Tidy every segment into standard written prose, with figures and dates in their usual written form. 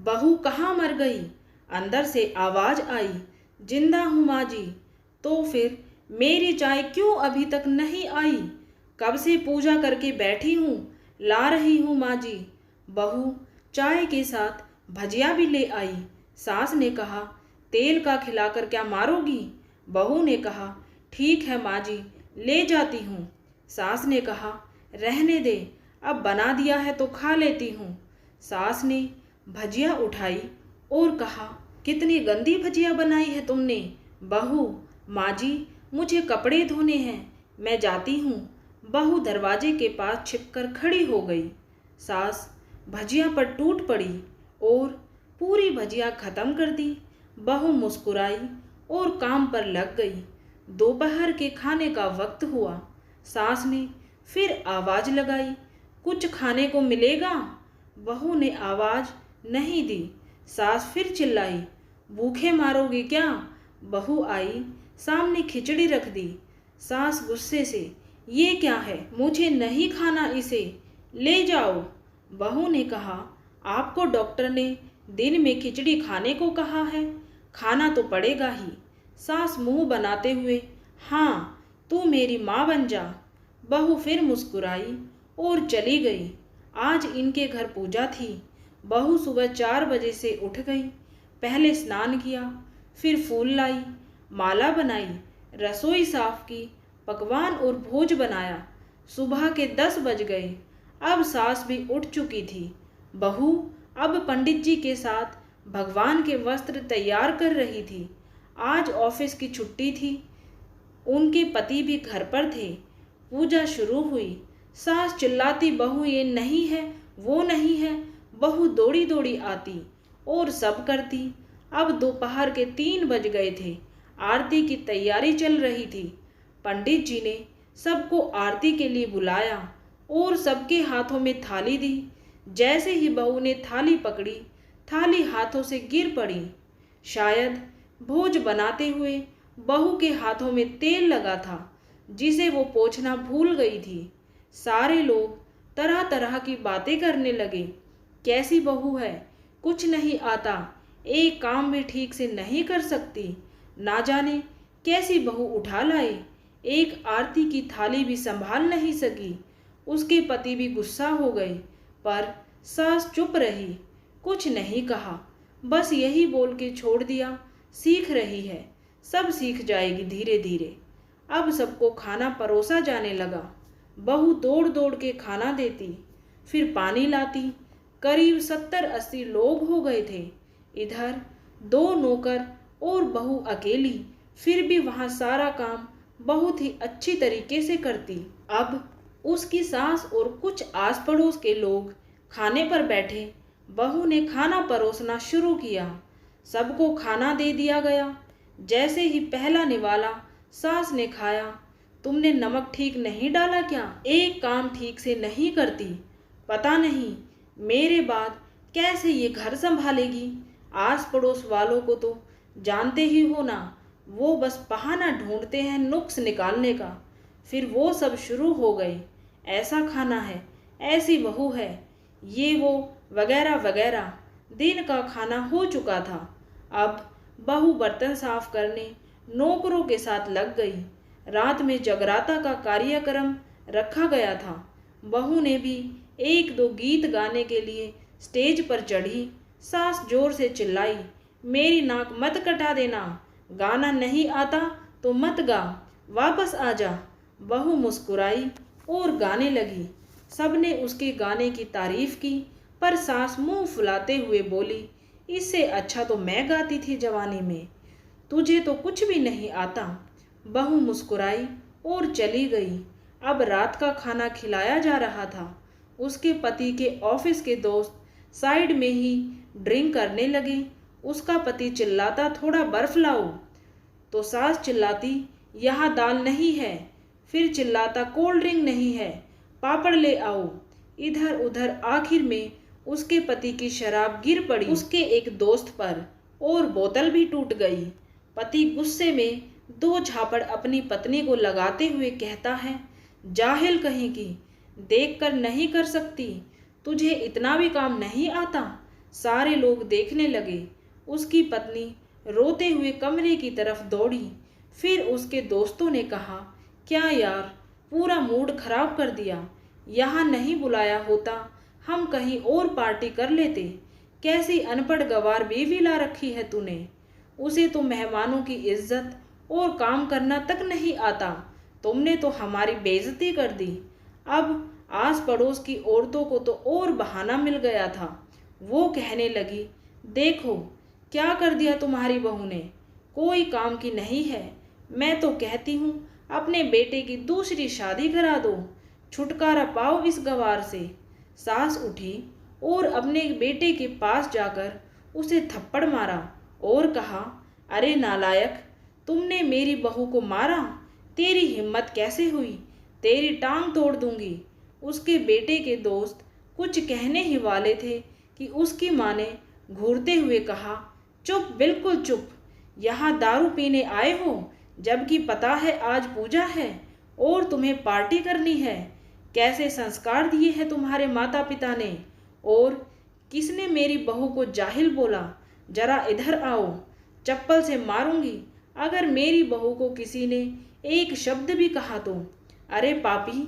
बहू कहाँ मर गई? अंदर से आवाज आई। जिंदा हूँ माँ जी। तो फिर मेरी चाय क्यों अभी तक नहीं आई? कब से पूजा करके बैठी हूँ, ला रही हूँ माँ जी। बहू चाय के साथ भजिया भी ले आई। सास ने कहा, तेल का खिलाकर क्या मारोगी? बहू ने कहा, ठीक है माँ जी, ले जाती हूँ। सास ने कहा, रहने दे, अब बना दिया है तो खा लेती हूँ। सास ने भजिया उठाई और कहा, कितनी गंदी भजिया बनाई है तुमने। बहू, माँ जी मुझे कपड़े धोने हैं, मैं जाती हूँ। बहू दरवाजे के पास छिपकर खड़ी हो गई। सास भजिया पर टूट पड़ी और पूरी भजिया खत्म कर दी। बहू मुस्कुराई और काम पर लग गई। दोपहर के खाने का वक्त हुआ। सास ने फिर आवाज लगाई, कुछ खाने को मिलेगा? बहू ने आवाज नहीं दी। सास फिर चिल्लाई, भूखे मारोगे क्या? बहू आई, सामने खिचड़ी रख दी। सास गुस्से से, ये क्या है, मुझे नहीं खाना इसे, ले जाओ। बहू ने कहा, आपको डॉक्टर ने दिन में खिचड़ी खाने को कहा है, खाना तो पड़ेगा ही। सास मुंह बनाते हुए, हाँ तू मेरी माँ बन जा। बहू फिर मुस्कुराई और चली गई। आज इनके घर पूजा थी। बहू सुबह 4 बजे से उठ गई। पहले स्नान किया, फिर फूल लाई, माला बनाई, रसोई साफ की, पकवान और भोज बनाया। सुबह के 10 बज गए। अब सास भी उठ चुकी थी। बहू अब पंडित जी के साथ भगवान के वस्त्र तैयार कर रही थी। आज ऑफिस की छुट्टी थी। उनके पति भी घर पर थे। पूजा शुरू हुई। सास चिल्लाती, बहू ये नहीं है, वो नहीं है। बहू दौड़ी दौड़ी आती और सब करती। अब दोपहर के 3 बज गए थे। आरती की तैयारी चल रही थी। पंडित जी ने सबको आरती के लिए बुलाया और सबके हाथों में थाली दी। जैसे ही बहू ने थाली पकड़ी, थाली हाथों से गिर पड़ी। शायद भोज बनाते हुए बहू के हाथों में तेल लगा था, जिसे वो पोंछना भूल गई थी। सारे लोग तरह तरह की बातें करने लगे। कैसी बहू है, कुछ नहीं आता, एक काम भी ठीक से नहीं कर सकती, ना जाने कैसी बहू उठा लाए, एक आरती की थाली भी संभाल नहीं सकी। उसके पति भी गुस्सा हो गए, पर सास चुप रही, कुछ नहीं कहा, बस यही बोल के छोड़ दिया, सीख रही है, सब सीख जाएगी धीरे धीरे। अब सबको खाना परोसा जाने लगा। बहू दौड़ दौड़ के खाना देती, फिर पानी लाती। करीब 70-80 लोग हो गए थे। इधर 2 नौकर और बहू अकेली, फिर भी वहाँ सारा काम बहुत ही अच्छी तरीके से करती। अब उसकी सास और कुछ आस पड़ोस के लोग खाने पर बैठे। बहू ने खाना परोसना शुरू किया। सबको खाना दे दिया गया। जैसे ही पहला निवाला सास ने खाया, तुमने नमक ठीक नहीं डाला क्या? एक काम ठीक से नहीं करती, पता नहीं मेरे बाद कैसे ये घर संभालेगी। आस पड़ोस वालों को तो जानते ही हो ना, वो बस बहाना ढूंढते हैं नुक्स निकालने का। फिर वो सब शुरू हो गए, ऐसा खाना है, ऐसी बहू है, ये वो वगैरह वगैरह। दिन का खाना हो चुका था। अब बहू बर्तन साफ करने नौकरों के साथ लग गई। रात में जगराता का कार्यक्रम रखा गया था। बहू ने भी 1-2 गीत गाने के लिए स्टेज पर चढ़ी। सास जोर से चिल्लाई, मेरी नाक मत कटा देना, गाना नहीं आता तो मत गा, वापस आ जा। बहू मुस्कुराई और गाने लगी। सबने उसके गाने की तारीफ की, पर सास मुंह फुलाते हुए बोली, इससे अच्छा तो मैं गाती थी जवानी में, तुझे तो कुछ भी नहीं आता। बहू मुस्कुराई और चली गई। अब रात का खाना खिलाया जा रहा था। उसके पति के ऑफिस के दोस्त साइड में ही ड्रिंक करने लगे। उसका पति चिल्लाता, थोड़ा बर्फ लाओ, तो सास चिल्लाती, यहाँ दाल नहीं है। फिर चिल्लाता, कोल्ड ड्रिंक नहीं है, पापड़ ले आओ। इधर उधर आखिर में उसके पति की शराब गिर पड़ी उसके एक दोस्त पर और बोतल भी टूट गई। पति गुस्से में 2 झापड़ अपनी पत्नी को लगाते हुए कहता है, जाहिल कहीं की, देख कर नहीं कर सकती, तुझे इतना भी काम नहीं आता। सारे लोग देखने लगे। उसकी पत्नी रोते हुए कमरे की तरफ दौड़ी। फिर उसके दोस्तों ने कहा, क्या यार, पूरा मूड खराब कर दिया। यहाँ नहीं बुलाया होता, हम कहीं और पार्टी कर लेते। कैसी अनपढ़ गंवार बीवी ला रखी है तूने। उसे तो मेहमानों की इज्जत और काम करना तक नहीं आता। तुमने तो हमारी बेइज्जती कर दी। अब आस पड़ोस की औरतों को तो और बहाना मिल गया था। वो कहने लगी, देखो क्या कर दिया तुम्हारी बहू ने, कोई काम की नहीं है। मैं तो कहती हूँ अपने बेटे की दूसरी शादी करा दो, छुटकारा पाओ इस गंवार से। सास उठी और अपने बेटे के पास जाकर उसे थप्पड़ मारा और कहा, अरे नालायक, तुमने मेरी बहू को मारा। तेरी हिम्मत कैसे हुई, तेरी टांग तोड़ दूंगी। उसके बेटे के दोस्त कुछ कहने ही वाले थे कि उसकी माँ ने घूरते हुए कहा, चुप, बिल्कुल चुप। यहाँ दारू पीने आए हो, जबकि पता है आज पूजा है और तुम्हें पार्टी करनी है। कैसे संस्कार दिए हैं तुम्हारे माता पिता ने। और किसने मेरी बहू को जाहिल बोला। जरा इधर आओ, चप्पल से मारूंगी अगर मेरी बहू को किसी ने एक शब्द भी कहा तो। अरे पापी,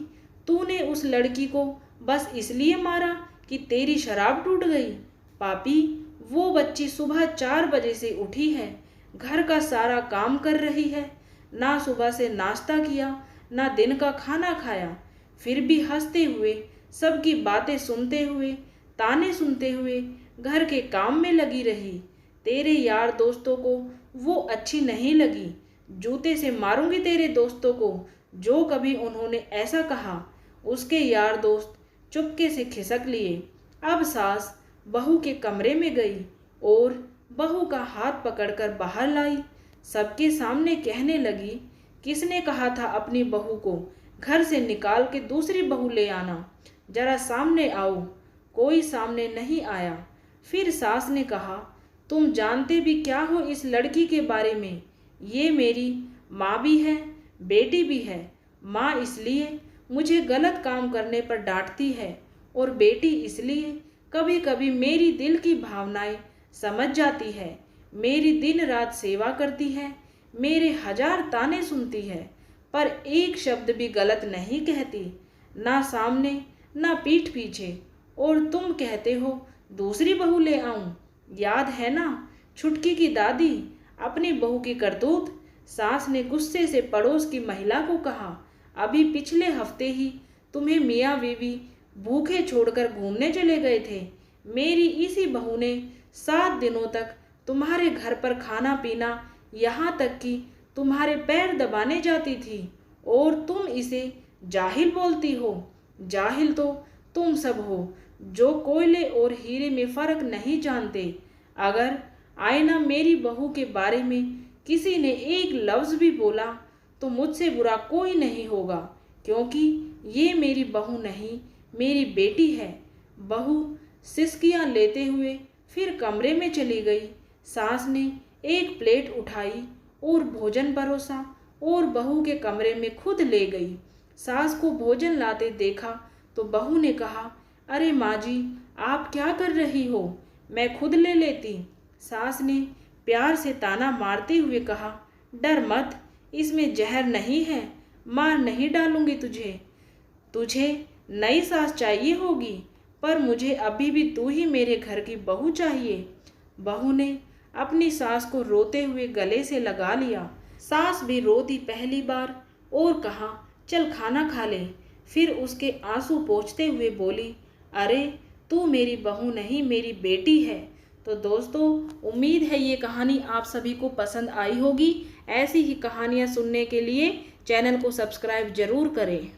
तूने उस लड़की को बस इसलिए मारा कि तेरी शराब टूट गई। पापी, वो बच्ची सुबह 4 बजे से उठी है, घर का सारा काम कर रही है, ना सुबह से नाश्ता किया ना दिन का खाना खाया, फिर भी हंसते हुए, सबकी बातें सुनते हुए, ताने सुनते हुए घर के काम में लगी रही। तेरे यार दोस्तों को वो अच्छी नहीं लगी। जूते से मारूंगी तेरे दोस्तों को जो कभी उन्होंने ऐसा कहा। उसके यार दोस्त चुपके से खिसक लिए। अब सास बहू के कमरे में गई और बहू का हाथ पकड़कर बाहर लाई। सबके सामने कहने लगी, किसने कहा था अपनी बहू को घर से निकाल के दूसरी बहू ले आना। जरा सामने आओ। कोई सामने नहीं आया। फिर सास ने कहा, तुम जानते भी क्या हो इस लड़की के बारे में। ये मेरी माँ भी है, बेटी भी है। माँ इसलिए मुझे गलत काम करने पर डांटती है और बेटी इसलिए कभी कभी मेरी दिल की भावनाएं समझ जाती है। मेरी दिन रात सेवा करती है, मेरे 1000 ताने सुनती है, पर एक शब्द भी गलत नहीं कहती, ना सामने ना पीठ पीछे। और तुम कहते हो दूसरी बहू ले आऊं। याद है ना छुटकी की दादी, अपनी बहू की करतूत। सास ने गुस्से से पड़ोस की महिला को कहा, अभी पिछले हफ्ते ही तुम्हें मियाँ बीवी भूखे छोड़कर घूमने चले गए थे। मेरी इसी बहू ने 7 दिनों तक तुम्हारे घर पर खाना पीना, यहाँ तक कि तुम्हारे पैर दबाने जाती थी, और तुम इसे जाहिल बोलती हो। जाहिल तो तुम सब हो जो कोयले और हीरे में फर्क नहीं जानते। अगर आईना मेरी बहू के बारे में किसी ने एक लफ्ज़ भी बोला तो मुझसे बुरा कोई नहीं होगा, क्योंकि ये मेरी बहू नहीं, मेरी बेटी है। बहू सिसकियाँ लेते हुए फिर कमरे में चली गई। सास ने एक प्लेट उठाई और भोजन परोसा और बहू के कमरे में खुद ले गई। सास को भोजन लाते देखा तो बहू ने कहा, अरे माँ जी, आप क्या कर रही हो, मैं खुद ले लेती। सास ने प्यार से ताना मारते हुए कहा, डर मत, इसमें जहर नहीं है, मार नहीं डालूंगी तुझे। तुझे नई सास चाहिए होगी, पर मुझे अभी भी तू ही मेरे घर की बहू चाहिए। बहू ने अपनी सास को रोते हुए गले से लगा लिया। सास भी रो दी पहली बार और कहा, चल खाना खा ले। फिर उसके आंसू पोंछते हुए बोली, अरे तू मेरी बहू नहीं, मेरी बेटी है। तो दोस्तों, उम्मीद है ये कहानी आप सभी को पसंद आई होगी। ऐसी ही कहानियाँ सुनने के लिए चैनल को सब्सक्राइब जरूर करें।